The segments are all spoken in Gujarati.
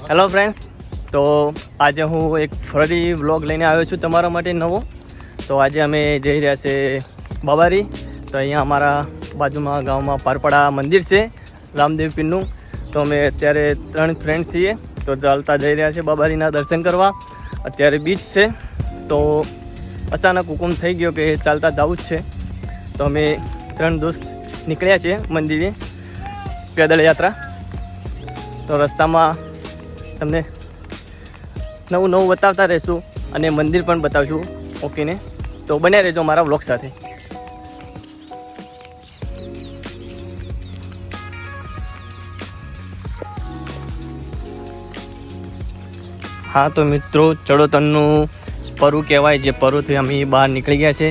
હેલો ફ્રેન્ડ્સ, તો આજે હું એક ફરી વ્લોગ લઈને આવ્યો છું તમારા માટે નવો. તો આજે અમે જઈ રહ્યા છે બાબારી. તો અહીંયા અમારા બાજુમાં ગામમાં પારપડા મંદિર છે રામદેવ પીરનું. તો અમે અત્યારે 3 ફ્રેન્ડ છીએ, તો ચાલતા જઈ રહ્યા છે બાબારીના દર્શન કરવા. અત્યારે બીચ છે, તો અચાનક હુકમ થઈ ગયો કે ચાલતા જવું જ છે. તો અમે 3 દોસ્ત નીકળ્યા છીએ મંદિરે પેદલ યાત્રા. તો રસ્તામાં તમને નવું બતાવતા રહીશું અને મંદિર પણ બતાવશું. ઓકે ને, તો બન્યા રહેજો મારા વ્લોગ સાથે. હા તો મિત્રો, ચડોતરનું પરુ કહેવાય, જે પરુથી અમે બહાર નીકળી ગયા છે.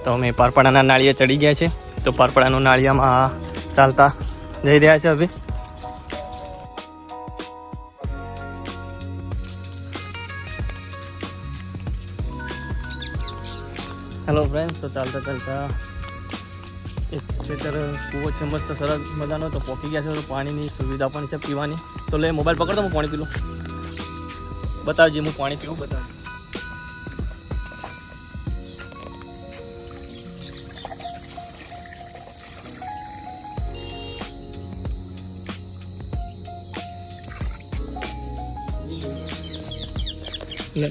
તો અમે પારપડાના નાળિયે ચડી ગયા છે. તો પારપડાનું નાળિયામાં ચાલતા જઈ રહ્યા છે હવે. હેલો ફ્રેન્ડ્સ, તો ચાલતા એક ખેતર કૂવો છે મસ્ત સરસ મજાનો. તો પહોંચી ગયા છે. તો પાણીની સુવિધા પણ છે પીવાની. તો લે મોબાઈલ પકડતો, હું પાણી પીલું. બતાવજે, હું પાણી પીવું બતાવ. લે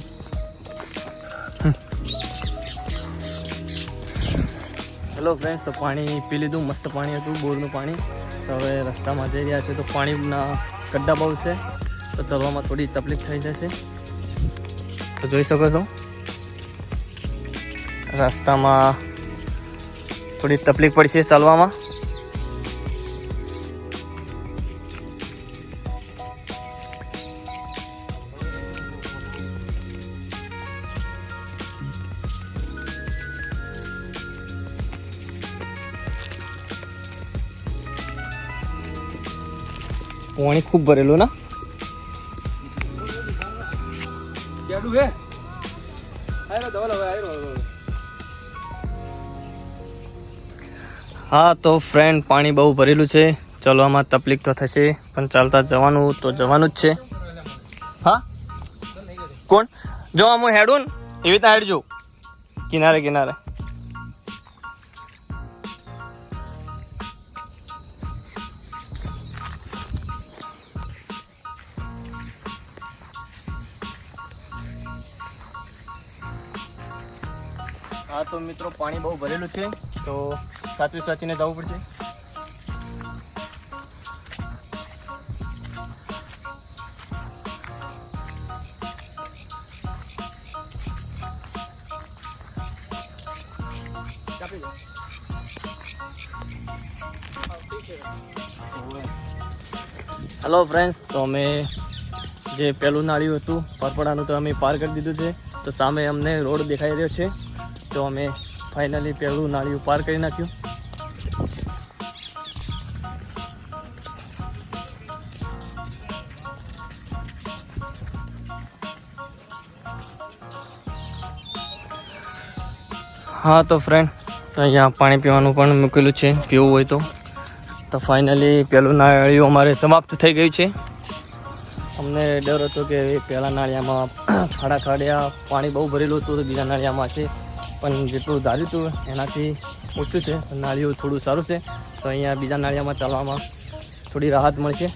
હેલો ફ્રેન્ડ્સ, તો પાણી પી લીધું. મસ્ત પાણી હતું, બોરનું પાણી. તો હવે રસ્તામાં જઈ રહ્યા છે. તો પાણીના ગड्ढा બહુ છે, તો ચલવામાં થોડી તકલીફ થઈ જશે. તો જોઈ શકો છો, રસ્તામાં થોડી તકલીફ પડશે ચાલવામાં. પાણી ખૂબ ભરેલું ના. હા તો ફ્રેન્ડ, પાણી બહુ ભરેલું છે. ચાલવામાં તકલીફ તો થશે, પણ ચાલતા જવાનું તો જવાનું જ છે. હા કોણ જો હું હેડું ને એવી રીતે હેડજો કિનારે કિનારે. હા તો મિત્રો, પાણી બહુ ભરેલું છે, તો સાચવીને જવું પડશે. હેલો ફ્રેન્ડ્સ, તો અમે જે પહેલું નાળિયું હતું પારપડાનું, તો અમે પાર કરી દીધું છે. તો સામે અમને રોડ દેખાઈ રહ્યો છે. તો અમે ફાઇનલી પહેલું નાળિયું પાર કરી નાખ્યું. હા તો ફ્રેન્ડ, તો અહીંયા પાણી પીવાનું પણ મૂકેલું છે, પીવું હોય તો. તો ફાઇનલી પહેલું નાળિયું અમારે સમાપ્ત થઈ ગયું છે. અમને ડર હતો કે પહેલાં નાળિયામાં ખાડ્યા પાણી બહુ ભરેલું હતું, તો બીજા નાળિયામાં છે. પણ જેટલું ધાર્યું હતું એનાથી ઓછું છે. નાળિયું થોડું સારું છે. તો અહીંયા બીજા નાળિયામાં ચાલવામાં થોડી રાહત મળશે.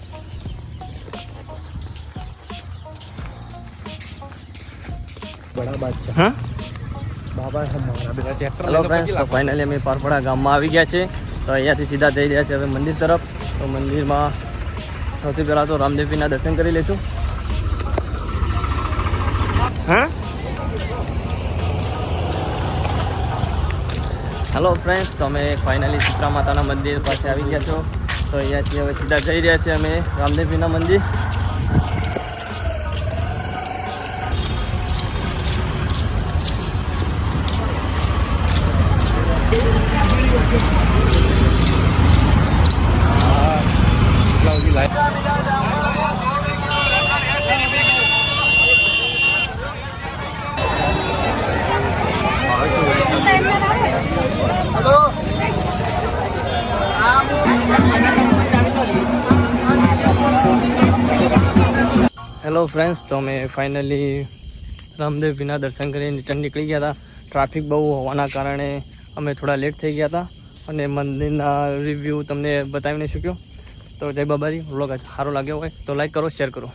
હેલો ફ્રેન્ડ્સ, તો ફાઇનલી અમે પારપડા ગામમાં આવી ગયા છે. તો અહીંયાથી સીધા જઈ રહ્યા છે હવે મંદિર તરફ. તો મંદિરમાં સૌથી પહેલાં તો રામદેવ પીરના દર્શન કરી લઈશું. હા હેલો ફ્રેન્ડ્સ, તો અમે ફાઇનલી સીતરા માતાના મંદિર પાસે આવી ગયા છો. તો અહીંયાથી હવે સીધા જઈ રહ્યા છીએ અમે રામદેવ પીરના મંદિર. હેલો ફ્રેન્ડ્સ, તો અમે ફાઇનલી રામદેવજીના દર્શન કરીને રિટર્ન નીકળી ગયા હતા. ટ્રાફિક બહુ હોવાના કારણે અમે થોડા લેટ થઈ ગયા હતા અને મંદિરના રિવ્યૂ તમને બતાવી નહીં શક્યો. તો જય બાબાજી. વ્લોગ સારો લાગ્યો હોય તો લાઈક કરો, શેર કરો.